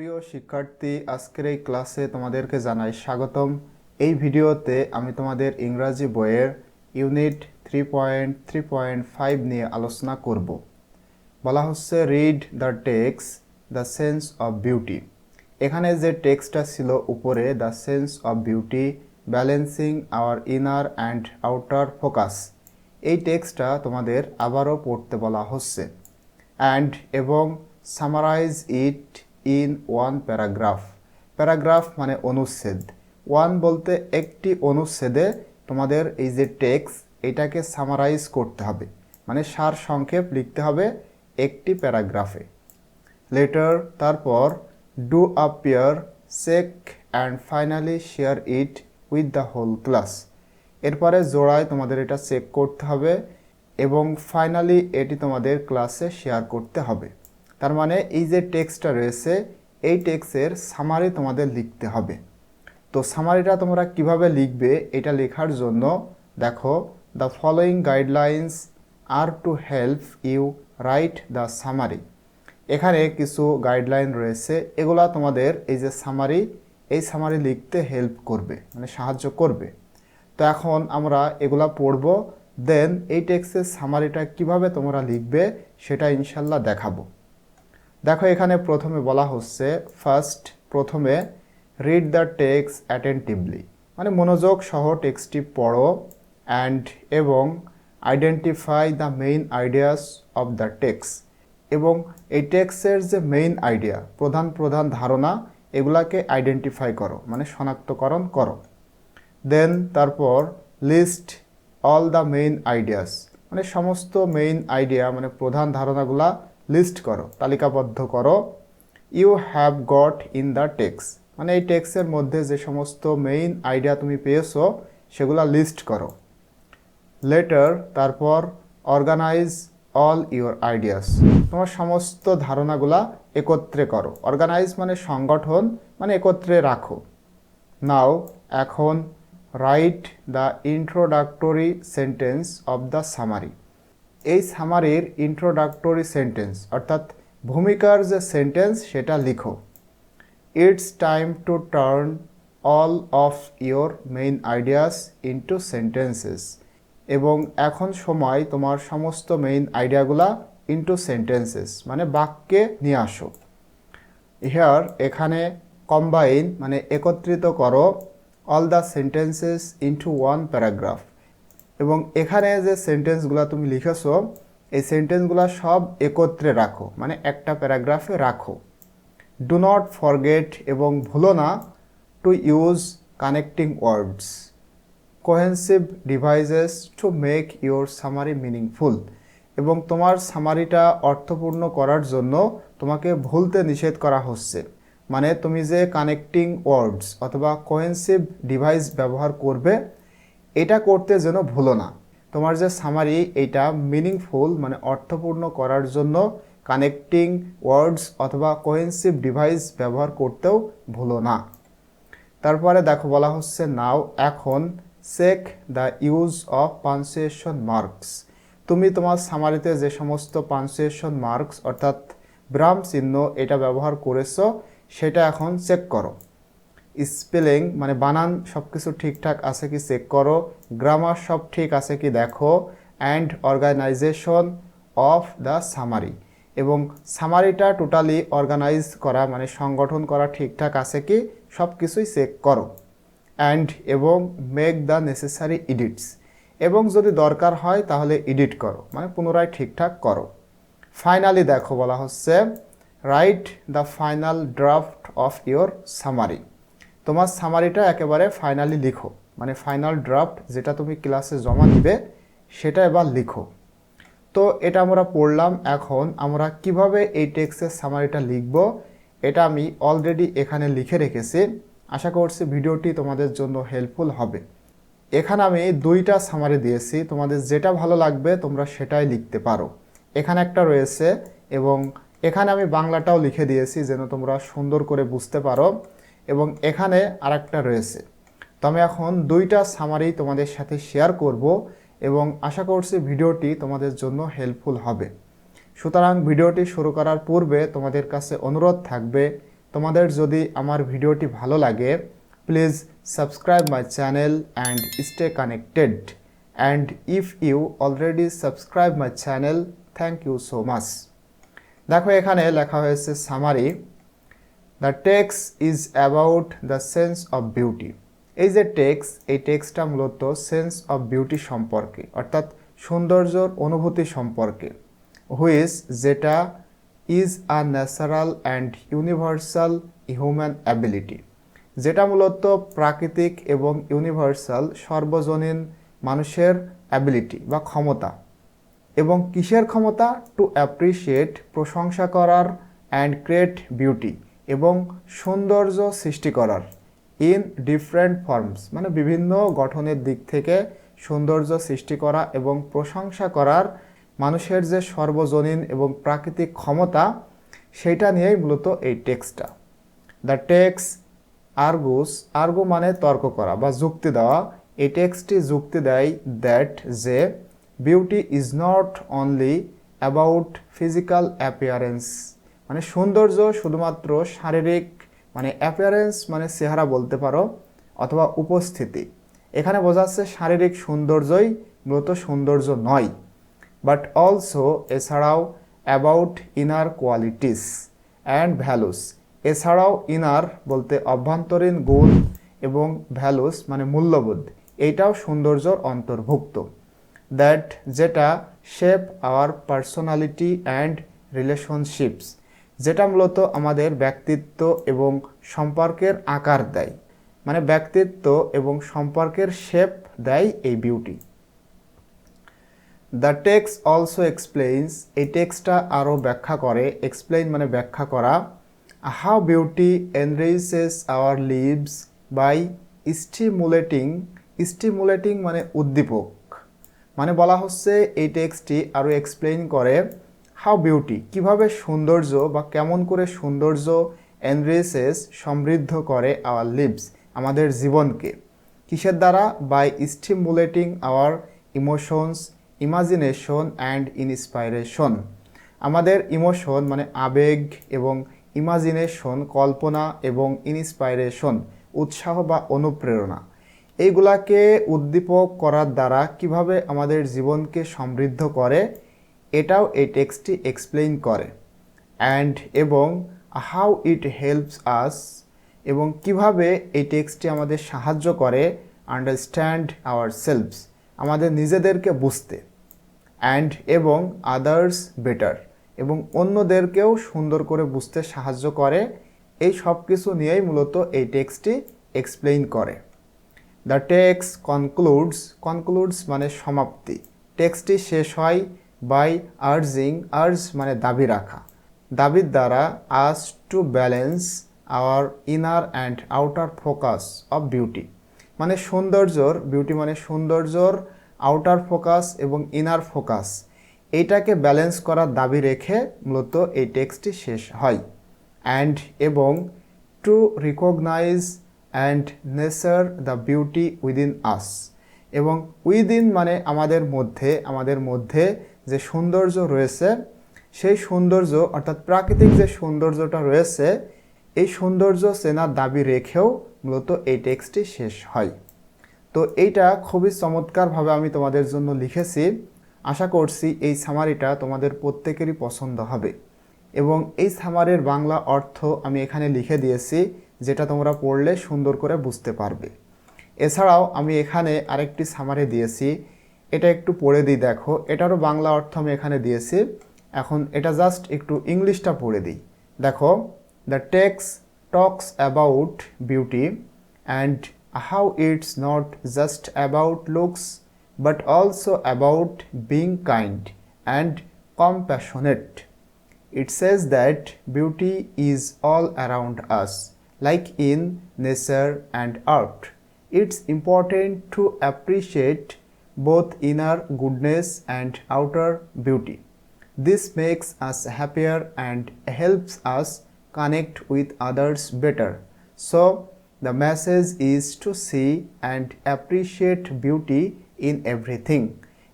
প্রিয় শিক্ষার্থী, আজকের এই ক্লাসে তোমাদেরকে জানাই স্বাগতম। এই ভিডিওতে আমি তোমাদের ইংরাজি বইয়ের ইউনিট 3.3.5 নিয়ে আলোচনা করব। বলা হচ্ছে read the text the sense of beauty. এখানে যে টেক্সটটা ছিল উপরে, the sense of beauty balancing our inner and outer focus, এই টেক্সটটা তোমাদের আবারও পড়তে বলা হচ্ছে। এবং summarise it in one paragraph. Paragraph মানে অনুচ্ছেদ। ওয়ান বলতে একটি অনুচ্ছেদে তোমাদের এই যে টেক্সট, এটাকে সামারাইজ করতে হবে, মানে সার সংক্ষেপ লিখতে হবে একটি প্যারাগ্রাফে। লেটার, তারপর do appear, check and finally share it with the whole class. এরপরে জোড়ায় তোমাদের এটা চেক করতে হবে এবং ফাইনালি এটি তোমাদের ক্লাসে শেয়ার করতে হবে। তার মানে এই যে টেক্সটটা রয়েছে, এই টেক্সটের সামারি তোমাদের লিখতে হবে। তো সামারিটা তোমরা কিভাবে লিখবে, এটা লেখার জন্য দেখো, the following guidelines are to help you write the summary. এখানে কিছু গাইডলাইন রয়েছে, এগুলা তোমাদের এই যে সামারি, এই সামারি লিখতে হেল্প করবে, মানে সাহায্য করবে। তো এখন আমরা এগুলা পড়ব, দেন এই টেক্সটের সামারিটা কিভাবে তোমরা লিখবে সেটা ইনশাল্লাহ দেখাবো। দেখো, এখানে প্রথমে বলা হচ্ছে, প্রথমে রিড দ্য টেক্সট অ্যাটেন্টিভলি, মানে মনোযোগ সহ টেক্সটটি পড়ো, এবং identify the main ideas of the text, এবং এই টেক্সটের যে মেইন আইডিয়া, প্রধান ধারণা, এগুলাকে আইডেন্টিফাই করো, মানে শনাক্তকরণ করো। দেন তারপর list all the main ideas, মানে সমস্ত মেইন আইডিয়া, মানে প্রধান ধারণাগুলা লিস্ট করো, তালিকাবদ্ধ করো। You have got in the text, মানে এই টেক্সটের মধ্যে যে সমস্ত মেইন আইডিয়া তুমি পেয়েছো সেগুলা লিস্ট করো। লেটার, তারপর অর্গানাইজ অল ইউর আইডিয়াস, তোমার সমস্ত ধারণাগুলা একত্রে করো। অর্গানাইজ মানে সংগঠন, মানে একত্রে রাখো। নাও, এখন write the introductory sentence of the summary. এই সামারির ইন্ট্রোডাক্টরি সেন্টেন্স অর্থাৎ ভূমিকার যে সেন্টেন্স সেটা লিখো। It's time to turn all of your main ideas into sentences, এবং এখন সময় তোমার সমস্ত মেইন আইডিয়াগুলা ইনটু সেন্টেন্সেস, মানে বাক্যে নিয়ে আসো। হিয়ার, এখানে কম্বাইন মানে একত্রিত করো, all the sentences into one paragraph, এবং এখানে যে সেন্টেন্সগুলো তুমি লিখেছো এই সেন্টেন্সগুলো সব একত্রে রাখো, মানে একটা প্যারাগ্রাফে রাখো। ডু নট ফরগেট, এবং ভুলো না, to use connecting words, cohesive devices to make your summary meaningful, এবং তোমার সামারিটা অর্থপূর্ণ করার জন্য তোমাকে ভুলতে নিষেধ করা হচ্ছে। মানে তুমি যে কানেক্টিং ওয়ার্ডস অথবা কোহেন্সিভ ডিভাইস ব্যবহার করবে, এটা করতে যেন ভুলো না। তোমার যে সামারি, এটা মিনিংফুল মানে অর্থপূর্ণ করার জন্য কানেক্টিং ওয়ার্ডস অথবা কোহেন্সিভ ডিভাইস ব্যবহার করতেও ভুলো না। তারপরে দেখো, বলা হচ্ছে নাও, এখন check the use of punctuation marks. তুমি তোমার সামারিতে যে সমস্ত পাঞ্চুয়েশন মার্কস অর্থাৎ বিরাম চিহ্ন এটা ব্যবহার করেছো সেটা এখন চেক করো। স্পেলিং মানে বানান সব কিছু ঠিকঠাক আছে কি চেক করো, গ্রামার সব ঠিক আছে কি দেখো, and organisation of the summary, এবং সামারিটা টোটালি অর্গানাইজ করা মানে সংগঠন করা ঠিকঠাক আছে কি সব কিছুই চেক করো। এবং মেক দ্য নেসেসারি এডিটস, এবং যদি দরকার হয় তাহলে এডিট করো, মানে পুনরায় ঠিকঠাক করো। ফাইনালি দেখো, বলা হচ্ছে write the final draft of your summary. তোমার সামারিটা একেবারে ফাইনালি লিখো, মানে ফাইনাল ড্রাফট যেটা তুমি ক্লাসে জমা দিবে সেটা এবার লিখো। তো এটা আমরা পড়লাম। এখন আমরা কিভাবে এই টেক্সটের সামারিটা লিখব এটা আমি অলরেডি এখানে লিখে রেখেছি। আশা করছি ভিডিওটি তোমাদের জন্য হেল্পফুল হবে। এখানে আমি দুইটা সামারি দিয়েছি, তোমাদের যেটা ভালো লাগবে তোমরা সেটাই লিখতে পারো। এখানে একটা রয়েছে এবং এখানে আমি বাংলাটাও লিখে দিয়েছি যেন তোমরা সুন্দর করে বুঝতে পারো, এবং এখানে আরেকটা রয়েছে। তো আমি এখন দুইটা সামারি তোমাদের সাথে শেয়ার করব এবং আশা করছি ভিডিওটি তোমাদের জন্য হেল্পফুল হবে। সুতরাং ভিডিওটি শুরু করার পূর্বে তোমাদের কাছে অনুরোধ থাকবে, তোমাদের যদি আমার ভিডিওটি ভালো লাগে please subscribe my channel and stay connected and if you already subscribe my channel thank you so much. দেখো এখানে লেখা হয়েছে summary. The text is about the sense of beauty. এই যে টেক্সট, এই টেক্সটটা মূলত সেন্স অফ বিউটি সম্পর্কে, অর্থাৎ সৌন্দর্যর অনুভূতি সম্পর্কে, হুইচ যেটা is a natural and universal human ability, যেটা মূলত প্রাকৃতিক এবং ইউনিভার্সাল সর্বজনীন মানুষের অ্যাবিলিটি বা ক্ষমতা। এবং কিসের ক্ষমতা? টু অ্যাপ্রিসিয়েট, প্রশংসা করার, অ্যান্ড ক্রিয়েট বিউটি, এবং সৌন্দর্য সৃষ্টি করার, ইন ডিফারেন্ট ফর্মস, মানে বিভিন্ন গঠনের দিক থেকে সৌন্দর্য সৃষ্টি করা এবং প্রশংসা করার মানুষের যে সর্বজনীন এবং প্রাকৃতিক ক্ষমতা, সেইটা নিয়েই মূলত এই টেক্সটটা। দ্য টেক্সট আর্গুস, আর্গু মানে তর্ক করা বা যুক্তি দেওয়া, এই টেক্সটটি যুক্তি দেয় দ্যাট যে beauty is not only about physical appearance, মানে সৌন্দর্য শুধুমাত্র শারীরিক, মানে অ্যাপিয়ারেন্স মানে চেহারা বলতে পারো অথবা উপস্থিতি, এখানে বোঝাচ্ছে শারীরিক সৌন্দর্যই মূলত সৌন্দর্য নয়, বাট অলসো এছাড়াও about inner qualities and values, এছাড়াও ইনার বলতে অভ্যন্তরীণ গুণ এবং ভ্যালুস মানে মূল্যবোধ, এইটাও সৌন্দর্যর অন্তর্ভুক্ত। দ্যাট যেটা shape hour personality and relationships, যেটা মূলত আমাদের ব্যক্তিত্ব এবং সম্পর্কের আকার দেয়, মানে ব্যক্তিত্ব এবং সম্পর্কের শেপ দেয় এই beauty. The text also explains, এই টেক্সটটা আরও ব্যাখ্যা করে, এক্সপ্লেইন মানে ব্যাখ্যা করা, how beauty enriches our lives by stimulating, stimulating মানে উদ্দীপক, মানে বলা হচ্ছে এই টেক্সটটি আরও এক্সপ্লেইন করে হাউ বিউটি কিভাবে সৌন্দর্য বা কেমন করে সৌন্দর্য এনরিচেস সমৃদ্ধ করে আওয়ার লিভস আমাদের জীবনকে, কিসের দ্বারা? By stimulating our emotions, imagination and inspiration, আমাদের ইমোশন মানে আবেগ এবং ইমাজিনেশন কল্পনা এবং ইন্সপাইরেশন উৎসাহ বা অনুপ্রেরণা, এইগুলাকে উদ্দীপক করার দ্বারা কিভাবে আমাদের জীবনকে সমৃদ্ধ করে, এটাও এই টেক্সটটি এক্সপ্লেইন করে। অ্যান্ড এবং হাউ ইট হেল্পস আস, এবং কিভাবে এই টেক্সটটি আমাদের সাহায্য করে আন্ডারস্ট্যান্ড আওয়ার সেলফস, আমাদের নিজেদেরকে বুঝতে, অ্যান্ড এবং আদার্স বেটার, এবং অন্যদেরকেও সুন্দর করে বুঝতে সাহায্য করে, এই সব কিছু নিয়েই মূলত এই টেক্সটটি এক্সপ্লেইন করে। দ্য টেক্সট কনক্লুডস, কনক্লুডস মানে সমাপ্তি, টেক্সটটি শেষ হয় বাই আর্জিং, আর্জ মানে দাবি রাখা, দাবির দ্বারা us to balance our inner and outer focus of beauty, মানে সৌন্দর্যর, বিউটি মানে সৌন্দর্যর আউটার ফোকাস এবং ইনার ফোকাস, এইটাকে ব্যালেন্স করার দাবি রেখে মূলত এই টেক্সটটি শেষ হয়। অ্যান্ড এবং to recognise and nurture the beauty within us, এবং উইদিন মানে আমাদের মধ্যে, আমাদের মধ্যে যে সৌন্দর্য রয়েছে সেই সৌন্দর্য অর্থাৎ প্রাকৃতিক যে সৌন্দর্যটা রয়েছে এই সৌন্দর্য চেনার দাবি রেখেও মূলত এই টেক্সটটি শেষ হয়। তো এইটা খুবই চমৎকারভাবে আমি তোমাদের জন্য লিখেছি, আশা করছি এই সামারিটা তোমাদের প্রত্যেকেরই পছন্দ হবে। এবং এই সামারির বাংলা অর্থ আমি এখানে লিখে দিয়েছি, যেটা তোমরা পড়লে সুন্দর করে বুঝতে পারবে। এছাড়াও আমি এখানে আরেকটি সামারি দিয়েছি, এটা একটু পড়ে দিই, দেখো এটারও বাংলা অর্থ আমি এখানে দিয়েছি। এখন এটা জাস্ট একটু ইংলিশটা পড়ে দিই, দেখো the text talks about beauty and how it's not just about looks but also about being kind and compassionate. It says that beauty is all around us, like in nature and art. It's important to appreciate both inner goodness and outer beauty. This makes us happier and helps us connect with others better. So, the message is to see and appreciate beauty in everything,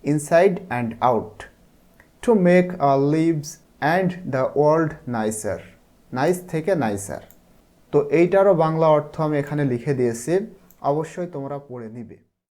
inside and out, to make our lives and the world nicer. Nice থেকে nicer. তো এইটারও বাংলা অর্থ আমি এখানে লিখে দিয়েছি, অবশ্যই তোমরা পড়ে নিবে।